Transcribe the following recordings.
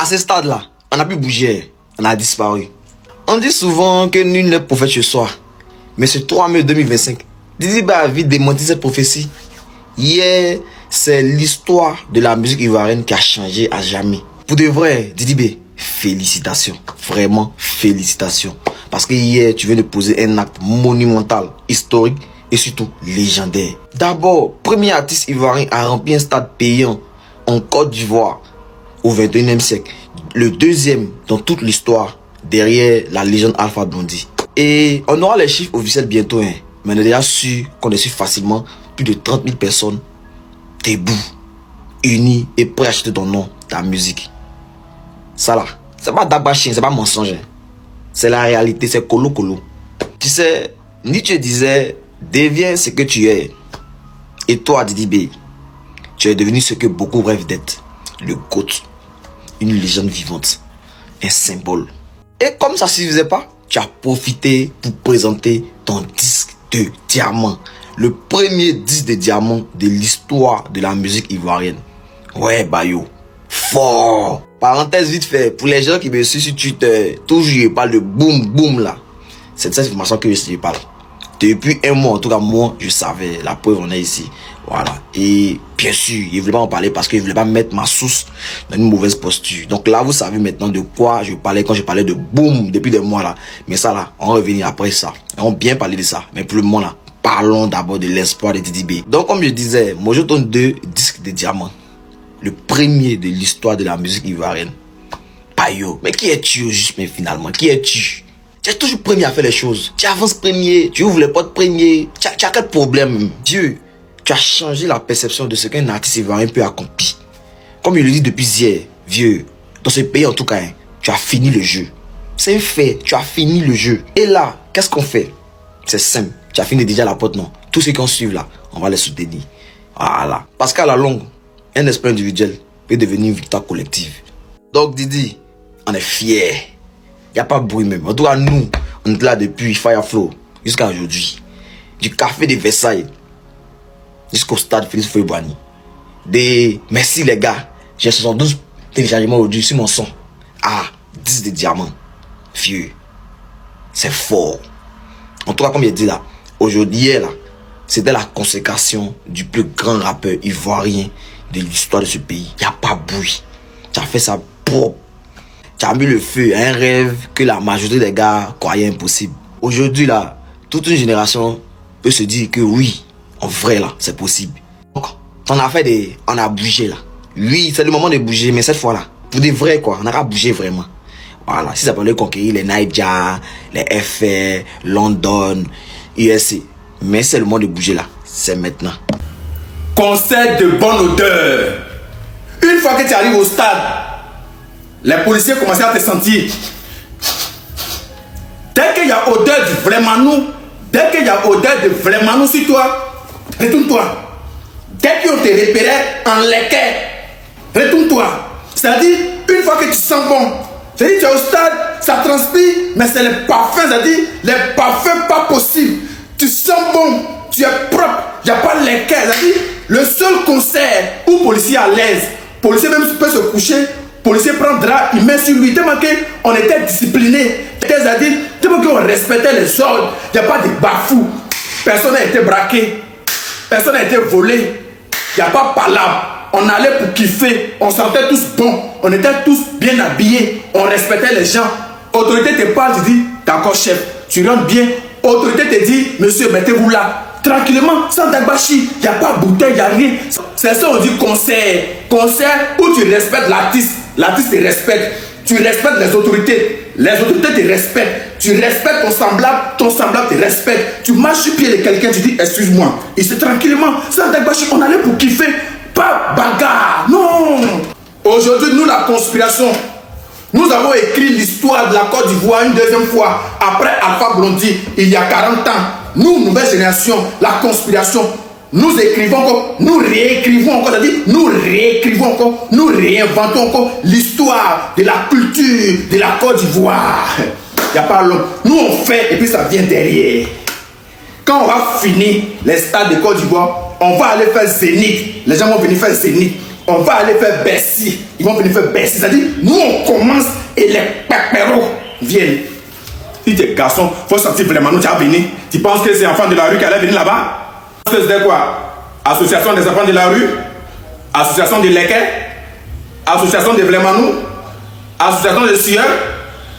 ce stade-là, on n'a plus bougé, on a disparu. On dit souvent que nul n'est prophète chez soi. Mais ce 3 mai 2025, Didi B a vite démenti cette prophétie. Hier, c'est l'histoire de la musique ivoirienne qui a changé à jamais. Pour de vrai, Didi B, félicitations. Vraiment, félicitations. Parce que hier, tu viens de poser un acte monumental, historique et surtout légendaire. D'abord, premier artiste ivoirien à remplir un stade payant en Côte d'Ivoire au 21e siècle. Le deuxième dans toute l'histoire, derrière la légende Alpha Blondy. Et on aura les chiffres officiels bientôt, hein. Mais on est déjà sûr qu'on est sûr facilement plus de 30 000 personnes debout, unies et prêtes à acheter ton nom, ta musique. Ça là, c'est pas d'abachien, c'est pas mensonge. Hein. C'est la réalité, c'est colo. Tu sais, Nietzsche disait, deviens ce que tu es. Et toi, Didi B, tu es devenu ce que beaucoup rêvent d'être. Le GOAT, une légende vivante, un symbole. Et comme ça ne suffisait pas, tu as profité pour présenter ton disque de diamant. Le premier disque de diamant de l'histoire de la musique ivoirienne. Ouais, Bayo. Fort. Parenthèse vite fait, pour les gens qui me suivent sur Twitter, toujours je parle de boom boom là. C'est de cette information que je parle. Depuis un mois, en tout cas moi, je savais. La preuve, on est ici. Voilà. Et bien sûr, il ne voulait pas en parler parce qu'il ne voulait pas mettre ma source dans une mauvaise posture. Donc là, vous savez maintenant de quoi je parlais quand je parlais de boom depuis des mois là. Mais ça là, on va revenir après ça. On va bien parler de ça. Mais pour le moment là, parlons d'abord de l'espoir de Didi B. Donc comme je disais, Mojo Tone 2, disque de diamant. Le premier de l'histoire de la musique ivoirienne. Payo. Mais qui es-tu juste, mais finalement? Qui es-tu? Tu es toujours premier à faire les choses. Tu avances premier. Tu ouvres les portes premier. Tu as quel problème? Dieu, tu as changé la perception de ce qu'un artiste ivoirien peut accomplir. Comme il le dit depuis hier, vieux, dans ce pays en tout cas, hein, tu as fini le jeu. C'est un fait, tu as fini le jeu. Et là, qu'est-ce qu'on fait? C'est simple. Tu as fini déjà la porte, non? Tous ceux qui en suivent là, on va les soutenir. Voilà. Parce qu'à la longue, un espoir individuel peut devenir une victoire collective. Donc Didi, on est fiers. Il n'y a pas de bruit même. En tout cas, nous, on est là depuis Fireflow jusqu'à aujourd'hui. Du café de Versailles jusqu'au stade Félix Houphouët-Boigny. Merci les gars. J'ai 72 téléchargements aujourd'hui sur mon son. Ah, 10 de diamants. Vieux. C'est fort. En tout cas, comme il dit là, aujourd'hui, hier là, c'était la consécration du plus grand rappeur ivoirien de l'histoire de ce pays. Il n'y a pas bruit. Tu as fait ça propre. Tu as mis le feu à un rêve que la majorité des gars croyaient impossible. Aujourd'hui là, toute une génération peut se dire que oui, en vrai là, c'est possible. Donc, on a fait on a bougé là. Oui, c'est le moment de bouger, mais cette fois là, pour des vrais quoi, on a bougé vraiment. Voilà, si ça peut conquérir les Niger, les FR, London, USC. Mais c'est le moment de bouger là, c'est maintenant. Concert de bonne odeur. Une fois que tu arrives au stade, les policiers commencent à te sentir. Dès qu'il y a odeur de vraiment nous, dès qu'il y a odeur de vraiment nous sur toi, retourne-toi. Dès qu'ils ont te repéré en l'équerre, retourne-toi. C'est-à-dire, une fois que tu sens bon, c'est-à-dire tu es au stade, ça transpire, mais c'est les parfums, c'est-à-dire les parfums pas possibles. Tu sens bon, tu es propre, il n'y a pas l'équerre, c'est-à-dire le seul concert où policier est à l'aise, policier même peut se coucher, policier prend drap, il met sur lui, tellement qu'on était discipliné, c'est-à-dire tellement qu'on respectait les ordres, il n'y a pas de bafou, personne n'a été braqué, personne n'a été volé, il n'y a pas palabre. On allait pour kiffer, on sentait tous bons, on était tous bien habillés, on respectait les gens. Autorité te parle, tu dis, d'accord chef, tu rentres bien. Autorité te dit, monsieur, mettez-vous là. Tranquillement, sans dagbachi, il n'y a pas de bouteille, il n'y a rien. C'est ça on dit concert. Concert où tu respectes l'artiste, l'artiste te respecte. Tu respectes les autorités te respectent. Tu respectes ton semblable te respecte. Tu marches sur pied de quelqu'un, tu dis, excuse-moi. Et c'est tranquillement, sans dagbachi, on allait pour kiffer. Pas bagarre, non. Aujourd'hui, nous, la conspiration, nous avons écrit l'histoire de la Côte d'Ivoire une deuxième fois, après Alpha Blondy, il y a 40 ans. Nous, nouvelle génération, la conspiration, nous écrivons encore, nous réécrivons encore, c'est-à-dire nous réécrivons encore, nous réinventons encore l'histoire de la culture de la Côte d'Ivoire. Il n'y a pas long. Nous, on fait et puis ça vient derrière. Quand on va finir les stades de Côte d'Ivoire, on va aller faire Zénith. Les gens vont venir faire Zénith. On va aller faire Bercy. Ils vont venir faire Bercy. C'est-à-dire, nous on commence et les péperos viennent. Si tu es garçon, il faut sortir vraiment, nous tu vas venir. Tu penses que c'est enfants de la rue qui allaient venir là-bas? C'était quoi? Association des enfants de la rue? Association de Leket? Association de Vlemanou? Association de sueur?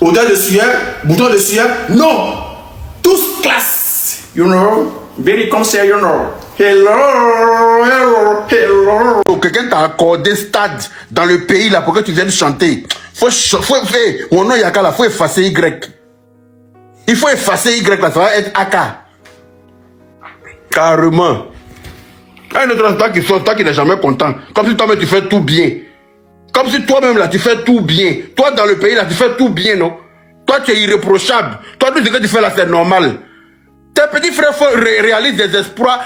Odeur de sueur? Bouton de sueur? Non! Tous classe. You know? Very concert, you know? Hello, hello, hello. Quelqu'un t'a accordé stade dans le pays là pour que tu viennes chanter. Faut faire mon nom Yaka là, faut effacer Y. Il faut effacer Y là, ça va être AK. Carrément. Un autre toi qui sort, toi qui n'es jamais content. Comme si toi-même tu fais tout bien. Comme si toi-même là tu fais tout bien. Toi dans le pays là tu fais tout bien, non? Toi tu es irréprochable. Toi tout ce que tu fais là c'est normal. Tes petits frères réalisent des exploits.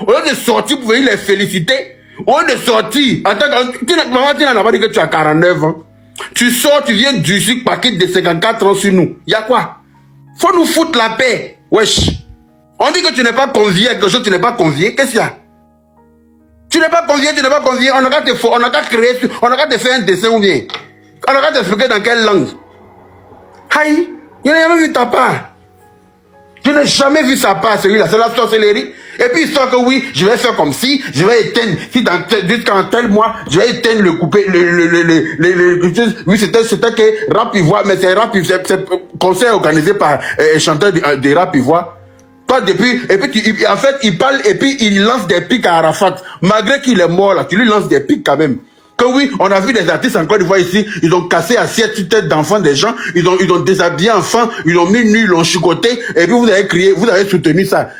Au lieu de sortir pour venir les féliciter, au lieu de sortir, en tant que maman, tu n'as pas dit que tu as 49 ans. Tu sors, tu viens du sucre paquet de 54 ans sur nous. Y'a quoi? Faut nous foutre la paix. Wesh. On dit que tu n'es pas convié à quelque chose, tu n'es pas convié. Qu'est-ce qu'il y a? Tu n'es pas convié, tu n'es pas convié. On n'a qu'à te faire un dessin ou bien. On n'a qu'à t'expliquer dans quelle langue. Aïe, il n'a jamais vu ta part. Je n'ai jamais vu ça part, celui-là, c'est la sorcellerie. Et puis il sort que oui, je vais faire comme si, je vais éteindre, si jusqu'en tel mois, je vais éteindre le coupé, oui, c'était que Rap Ivoire, mais c'est Rap Ivoire, c'est concert organisé par chanteur de Rap Ivoire. Toi, depuis, et puis en fait, il parle, et puis il lance des pics à Arafat. Malgré qu'il est mort là, tu lui lances des pics quand même. Que oui, on a vu des artistes en Côte d'Ivoire ici, ils ont cassé assiette tête d'enfants des gens, ils ont déshabillé enfants, ils l'ont mis nu, ils l'ont chicoté, et puis vous avez crié, vous avez soutenu ça,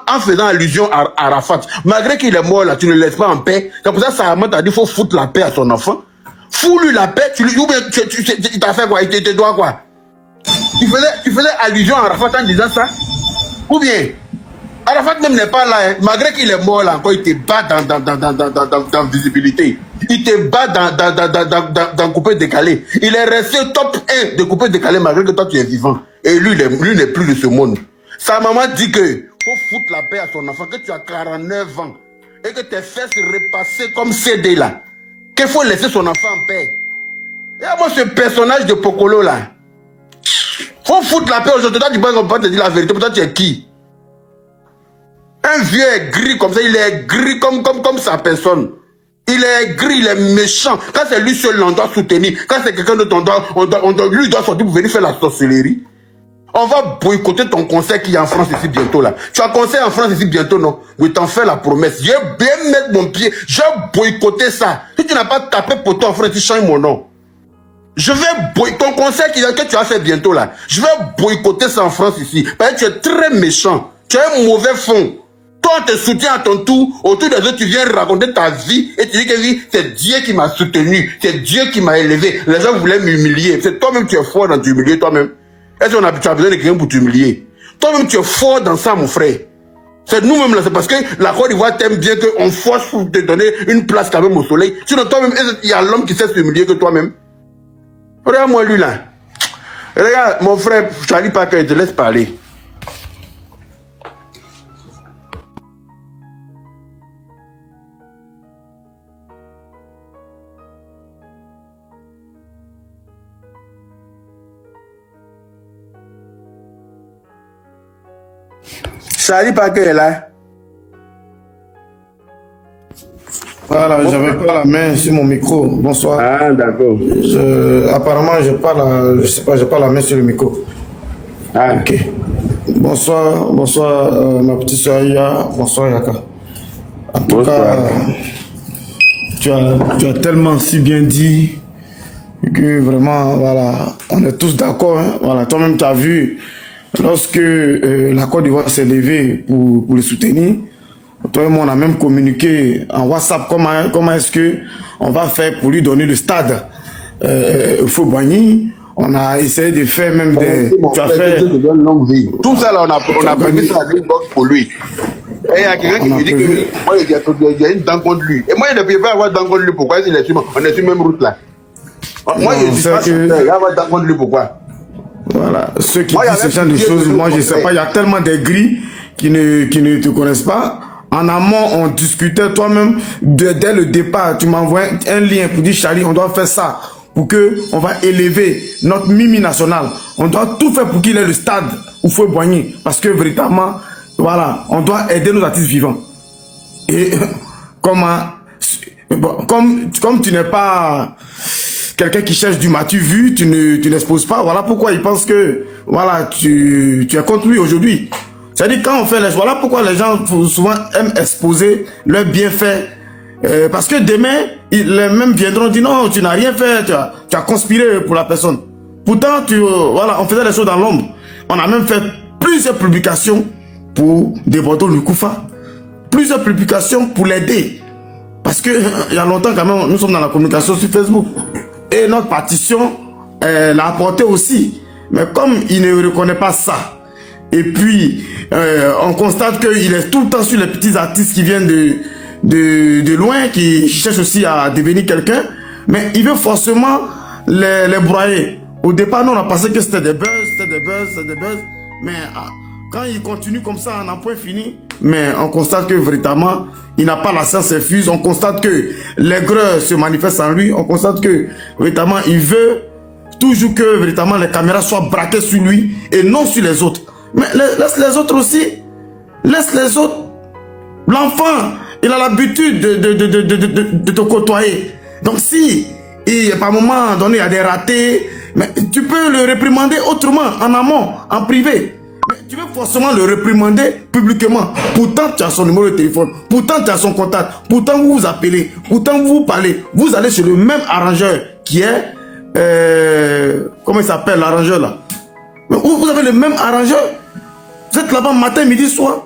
en faisant allusion à Arafat. Malgré qu'il est mort là, tu ne le laisses pas en paix. C'est pour ça que Sarah t'a dit, il faut foutre la paix à son enfant. Fous-lui la paix, il t'a fait quoi? Il te doit quoi? Tu faisais allusion à Arafat en disant ça? Ou bien, Arafat même n'est pas là, hein. Malgré qu'il est mort là encore, il te bat dans visibilité. Il te bat dans coupé décalé. Il est resté top 1 de coupé décalé malgré que toi tu es vivant. Et lui n'est plus de ce monde. Sa maman dit que faut foutre la paix à son enfant, que tu as 49 ans et que tes fesses repassées comme CD là. Qu'il faut laisser son enfant en paix. Et moi ce personnage de Pokolo là. Faut foutre la paix aujourd'hui. Toi tu penses qu'on peut te dire la vérité, pourtant tu es qui? Un vieux est gris comme ça, il est gris comme sa personne. Il est gris, il est méchant. Quand c'est lui seul, on doit soutenir. Quand c'est quelqu'un d'autre, lui doit sortir pour venir faire la sorcellerie. On va boycotter ton concert qui est en France ici bientôt là. Tu as un concert en France ici bientôt, non? Oui, t'en fais la promesse. Je vais bien mettre mon pied. Je vais boycotter ça. Si tu n'as pas tapé pour toi en France, tu changes mon nom. Je vais boycotter ton concert que tu as fait bientôt là. Je vais boycotter ça en France ici. Parce que tu es très méchant. Tu as un mauvais fond. Toi, on te soutient à ton tour, autour des autres, tu viens raconter ta vie et tu dis que oui, c'est Dieu qui m'a soutenu, c'est Dieu qui m'a élevé. Les gens voulaient m'humilier. C'est toi-même qui es fort dans t'humilier toi-même. Est-ce qu'on tu as besoin de quelqu'un pour t'humilier? Toi-même, tu es fort dans ça, mon frère. C'est nous-mêmes là, c'est parce que la Côte d'Ivoire t'aime bien qu'on force pour te donner une place quand même au soleil. Sinon, toi-même, il y a l'homme qui sait s'humilier que toi-même. Regarde-moi lui là. Regarde, mon frère, Charlie Parker, je te laisse parler. Charlie Parker est là. Voilà, j'avais pas la main sur mon micro. Bonsoir. Ah, d'accord. Apparemment, je sais pas, j'ai pas la main sur le micro. Ah, ok. Bonsoir, ma petite soeur Iya. Bonsoir, Yaka. En tout cas, tu as tellement si bien dit que vraiment, voilà, on est tous d'accord. Hein, voilà, toi-même, tu as vu, lorsque la Côte d'Ivoire s'est levée pour le soutenir, toi et moi, on a même communiqué en WhatsApp comment est-ce que on va faire pour lui donner le stade Fobani. On a essayé de faire même des... Tu as fait... Tout ça là, on a prévu ça à une box pour lui. Et il y a quelqu'un qui me dit que moi, il y a une dent contre lui. Et moi, il ne peut pas avoir dent contre lui. Pourquoi il est sur, on est sur la même route là? Moi, je dis pas que... il y a avoir dent contre lui. Pourquoi? Voilà. Ceux qui disent ce genre de choses, moi, je ne sais pas. Il y a tellement de gris qui ne te connaissent pas. En amont, on discutait toi-même dès le départ. Tu m'envoies un lien pour dire, Charlie, on doit faire ça pour que on va élever notre Mimi national. On doit tout faire pour qu'il ait le stade où il faut boigner. Parce que véritablement, voilà, on doit aider nos artistes vivants. Et comme tu n'es pas quelqu'un qui cherche du m'as-tu vu, tu n'exposes pas. Voilà pourquoi il pense que voilà, tu es contre lui aujourd'hui. C'est-à-dire quand on fait les... Voilà pourquoi les gens souvent aiment exposer leurs bienfaits. Parce que demain, les mêmes viendront dire non, tu n'as rien fait, tu as conspiré pour la personne. Pourtant, voilà, on faisait les choses dans l'ombre. On a même fait plusieurs publications pour Debodo Lukufa. Plusieurs publications pour l'aider. Parce que il y a longtemps quand même, nous sommes dans la communication sur Facebook. Et notre partition l'a apporté aussi. Mais comme il ne reconnaît pas ça, et puis on constate qu'il est tout le temps sur les petits artistes qui viennent de loin, qui cherchent aussi à devenir quelqu'un, mais il veut forcément les broyer. Au départ, nous on a pensé que c'était des buzz, mais quand il continue comme ça, on a point fini, mais on constate que véritablement, il n'a pas la science infuse, on constate que l'aigreur se manifeste en lui, on constate que véritablement, il veut toujours que véritablement les caméras soient braquées sur lui et non sur les autres. Mais laisse les autres aussi, laisse les autres. L'enfant, il a l'habitude de te côtoyer. Donc si, par moment donné, il y a des ratés, mais tu peux le réprimander autrement, en amont, en privé. Mais tu veux forcément le réprimander publiquement. Pourtant, tu as son numéro de téléphone. Pourtant, tu as son contact. Pourtant, vous vous appelez. Pourtant, vous vous parlez. Vous allez chez le même arrangeur qui est... comment il s'appelle l'arrangeur là? Vous avez le même arrangeur. Vous êtes là-bas matin, midi, soir.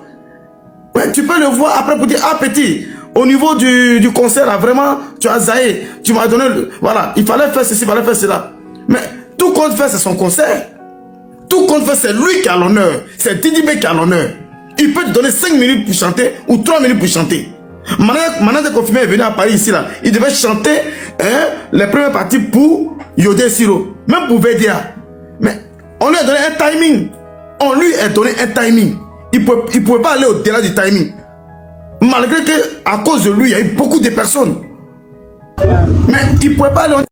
Ouais, tu peux le voir après pour dire, ah petit, au niveau du concert là, vraiment, tu as zaï. Tu m'as donné le... Voilà, il fallait faire ceci, il fallait faire cela. Mais tout compte fait, c'est son concert. Tout compte fait, c'est lui qui a l'honneur. C'est Didibé qui a l'honneur. Il peut te donner 5 minutes pour chanter ou 3 minutes pour chanter. Maintenant de confirmer est venu à Paris ici là. Il devait chanter les premières parties pour Yodé Siro. Même pour Vedia. Mais on lui a donné un timing. On lui a donné un timing. Il ne pouvait pas aller au-delà du timing. Malgré que à cause de lui, il y a eu beaucoup de personnes. Mais il ne pouvait pas aller au